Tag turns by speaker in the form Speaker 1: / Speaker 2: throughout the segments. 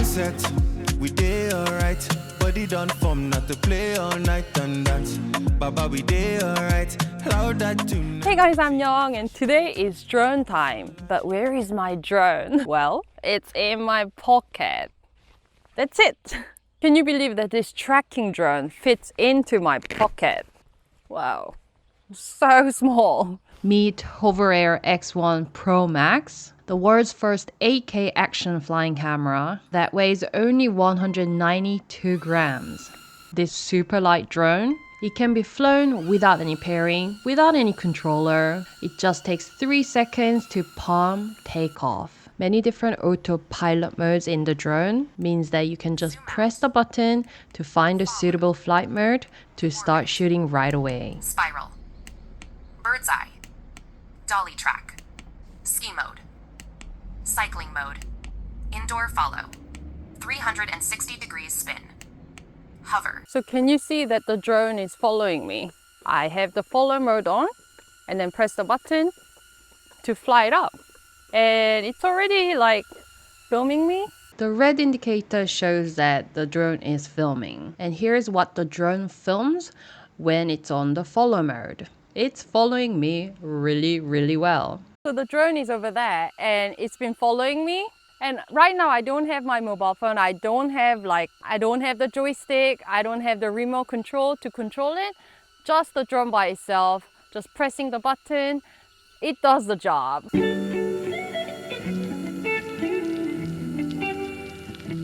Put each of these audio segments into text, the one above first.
Speaker 1: set, we day alright. Body done form not to play all night and dance. Baba, we day alright. Loud that tune.
Speaker 2: Hey guys, I'm Young and today is drone time. But where is my drone? Well, it's in my pocket. That's it. Can you believe that this tracking drone fits into my pocket? Wow, so small.
Speaker 3: Meet hoverair X1 Pro Max, the world's first 8K action flying camera that weighs only 192 grams. This super light drone, it can be flown without any pairing, without any controller. It just takes 3 seconds to palm take off. Many different autopilot modes in the drone means that you can just press the button to find a suitable flight mode to start shooting right away.
Speaker 4: Spiral, bird's eye, dolly track, ski mode, cycling mode, indoor follow, 360 degrees spin, hover.
Speaker 2: So can you see that the drone is following me? I have the follow mode on and then press the button to fly it up. And it's already like filming me.
Speaker 3: The red indicator shows that the drone is filming. And here's what the drone films when it's on the follow mode. It's following me really, really well.
Speaker 2: So the drone is over there and it's been following me. And right now I don't have my mobile phone. I don't have the joystick. I don't have the remote control to control it. Just the drone by itself, just pressing the button. It does the job.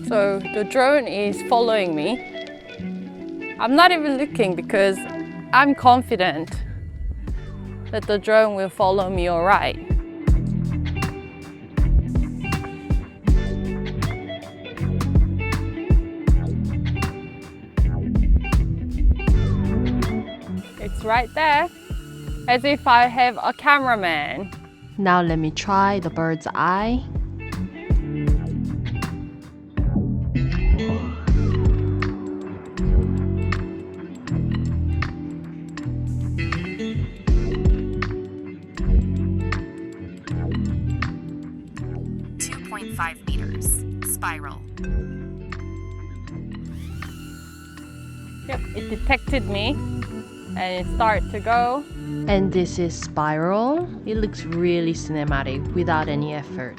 Speaker 2: So the drone is following me. I'm not even looking because I'm confident that the drone will follow me all right. It's right there, as if I have a cameraman.
Speaker 3: Now let me try the bird's eye.
Speaker 4: Meters, spiral.
Speaker 2: Yep, it detected me and it started to go.
Speaker 3: And this is spiral. It looks really cinematic without any effort.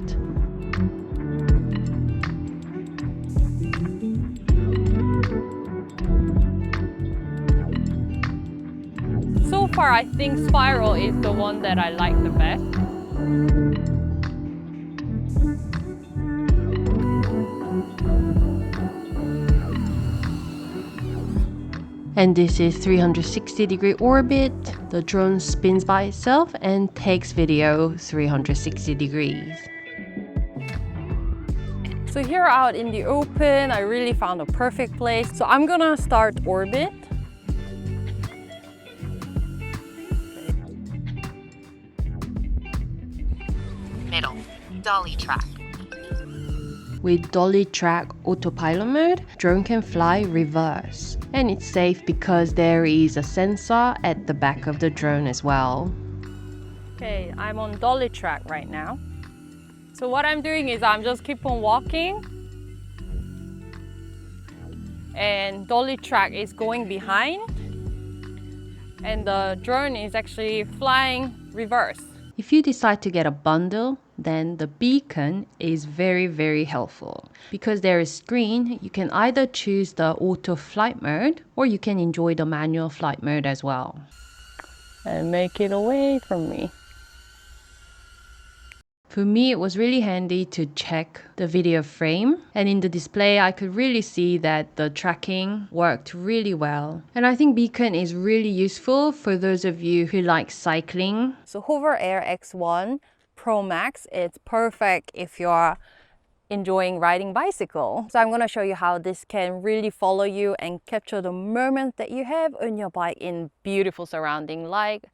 Speaker 2: So far, I think spiral is the one that I like the best.
Speaker 3: And this is 360-degree orbit. The drone spins by itself and takes video 360 degrees.
Speaker 2: So here out in the open, I really found a perfect place. So I'm gonna start orbit.
Speaker 4: Middle, dolly track.
Speaker 3: With dolly track autopilot mode, drone can fly reverse. And it's safe because there is a sensor at the back of the drone as well.
Speaker 2: Okay, I'm on dolly track right now. So what I'm doing is I'm just keep on walking. And dolly track is going behind. And the drone is actually flying reverse.
Speaker 3: If you decide to get a bundle, then the beacon is very, very helpful. Because there is screen, you can either choose the auto flight mode or you can enjoy the manual flight mode as well.
Speaker 2: And make it away from me.
Speaker 3: For me, it was really handy to check the video frame. And in the display, I could really see that the tracking worked really well. And I think beacon is really useful for those of you who like cycling.
Speaker 2: So hoverair X1 Pro Max, it's perfect if you're enjoying riding bicycle. So I'm going to show you how this can really follow you and capture the moment that you have on your bike in beautiful surrounding like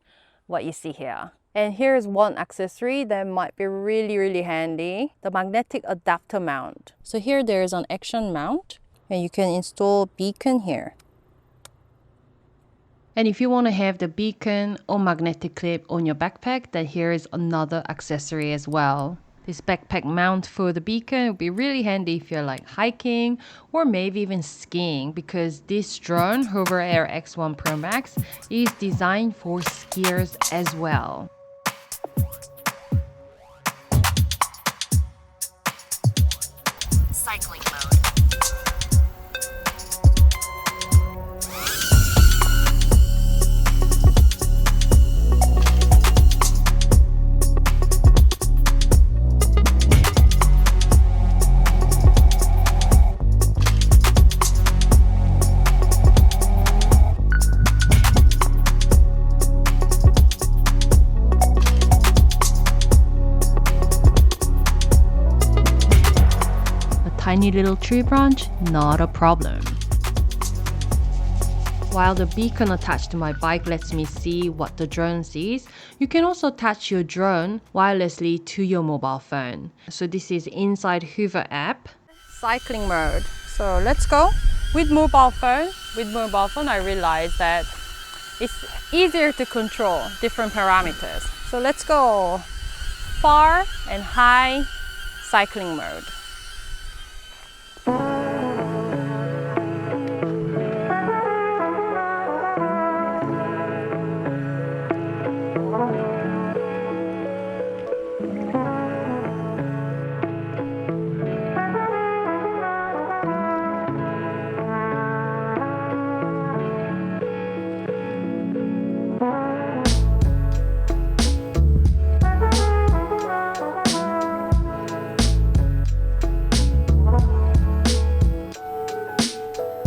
Speaker 2: what you see here. And here's one accessory that might be really, really handy, the magnetic adapter mount. So here there's an action mount and you can install beacon here.
Speaker 3: And if you want to have the beacon or magnetic clip on your backpack, then here is another accessory as well. This backpack mount for the beacon would be really handy if you're like hiking or maybe even skiing, because this drone, hoverair X1 Pro Max, is designed for skiers as well.
Speaker 4: Cycling mode.
Speaker 3: Tiny little tree branch, not a problem. While the beacon attached to my bike lets me see what the drone sees, you can also attach your drone wirelessly to your mobile phone. So this is inside Hoover app.
Speaker 2: Cycling mode. So let's go. With mobile phone, I realized that it's easier to control different parameters. So let's go far and high cycling mode.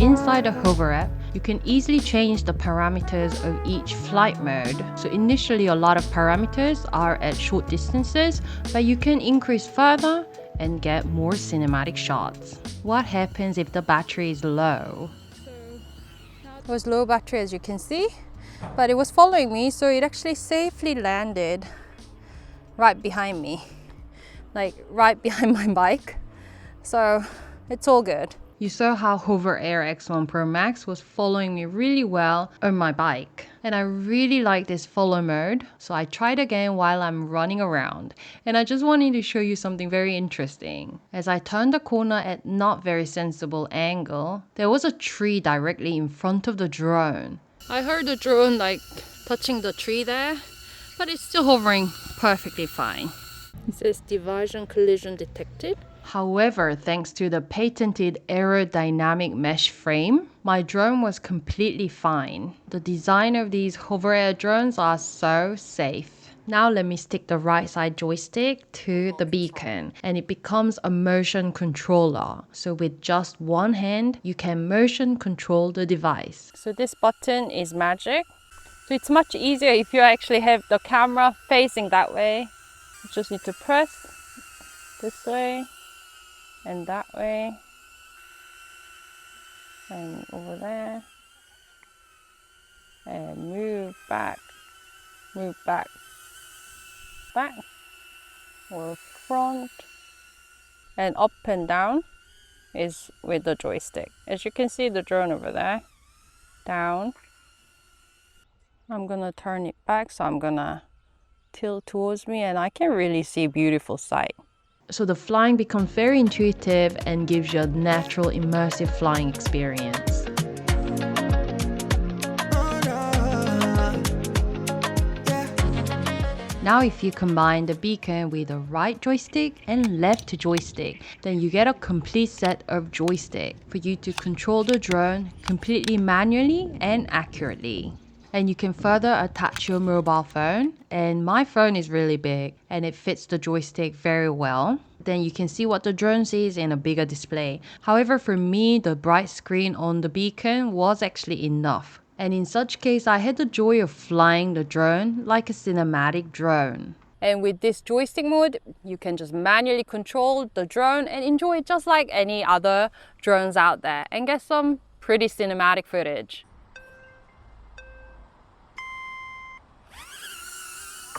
Speaker 3: Inside the Hover app, you can easily change the parameters of each flight mode. So initially a lot of parameters are at short distances, but you can increase further and get more cinematic shots. What happens if the battery is low?
Speaker 2: It was low battery, as you can see, but it was following me, so it actually safely landed right behind me, like right behind my bike. So it's all good.
Speaker 3: You saw how hoverair X1 Pro Max was following me really well on my bike. And I really like this follow mode, so I tried again while I'm running around. And I just wanted to show you something very interesting. As I turned the corner at not very sensible angle, there was a tree directly in front of the drone. I heard the drone like touching the tree there, but it's still hovering perfectly fine.
Speaker 2: It says diversion collision detected.
Speaker 3: However, thanks to the patented aerodynamic mesh frame, my drone was completely fine. The design of these hoverair drones are so safe. Now let me stick the right side joystick to the beacon and it becomes a motion controller. So with just one hand, you can motion control the device.
Speaker 2: So this button is magic. So it's much easier if you actually have the camera facing that way. You just need to press this way and that way and over there and move back, back or front, and up and down is with the joystick. As you can see the drone over there, down. I'm gonna turn it back, so I'm gonna tilt towards me and I can really see beautiful sight.
Speaker 3: So the flying becomes very intuitive and gives you a natural immersive flying experience. Now if you combine the beacon with the right joystick and left joystick, then you get a complete set of joystick for you to control the drone completely manually and accurately. And you can further attach your mobile phone, and my phone is really big and it fits the joystick very well. Then you can see what the drone sees in a bigger display. However, for me, the bright screen on the beacon was actually enough. And in such case, I had the joy of flying the drone like a cinematic drone.
Speaker 2: And with this joystick mode, you can just manually control the drone and enjoy it just like any other drones out there and get some pretty cinematic footage.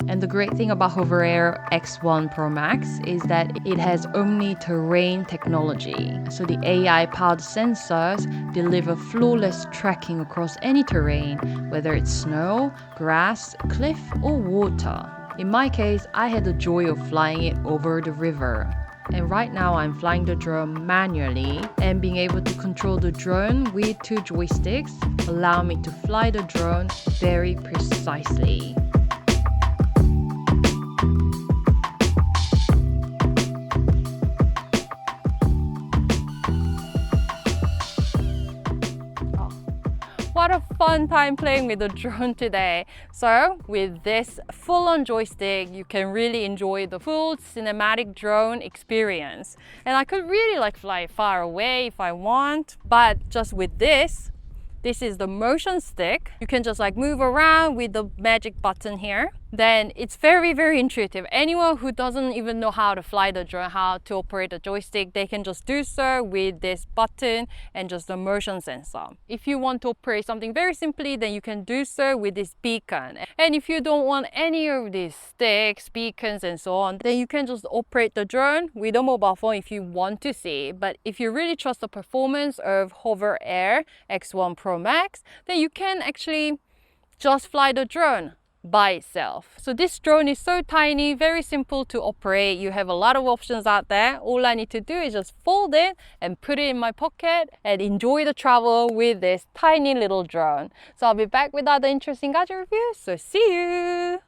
Speaker 3: And the great thing about hoverair X1 Pro Max is that it has omni-terrain technology. So the AI-powered sensors deliver flawless tracking across any terrain, whether it's snow, grass, cliff, or water. In my case, I had the joy of flying it over the river. And right now I'm flying the drone manually, and being able to control the drone with 2 joysticks allow me to fly the drone very precisely.
Speaker 2: What a fun time playing with the drone today. So with this full-on joystick, you can really enjoy the full cinematic drone experience. And I could really fly far away if I want, but just with this is the motion stick. You can just move around with the magic button here. Then it's very, very intuitive. Anyone who doesn't even know how to fly the drone, how to operate the joystick, they can just do so with this button and just the motion sensor. If you want to operate something very simply, then you can do so with this beacon. And if you don't want any of these sticks, beacons and so on, then you can just operate the drone with a mobile phone if you want to see. But if you really trust the performance of hoverair X1 Pro Max, then you can actually just fly the drone by itself. So this drone is so tiny, very simple to operate. You have a lot of options out there. All I need to do is just fold it and put it in my pocket and enjoy the travel with this tiny little drone. So I'll be back with other interesting gadget reviews. So see you!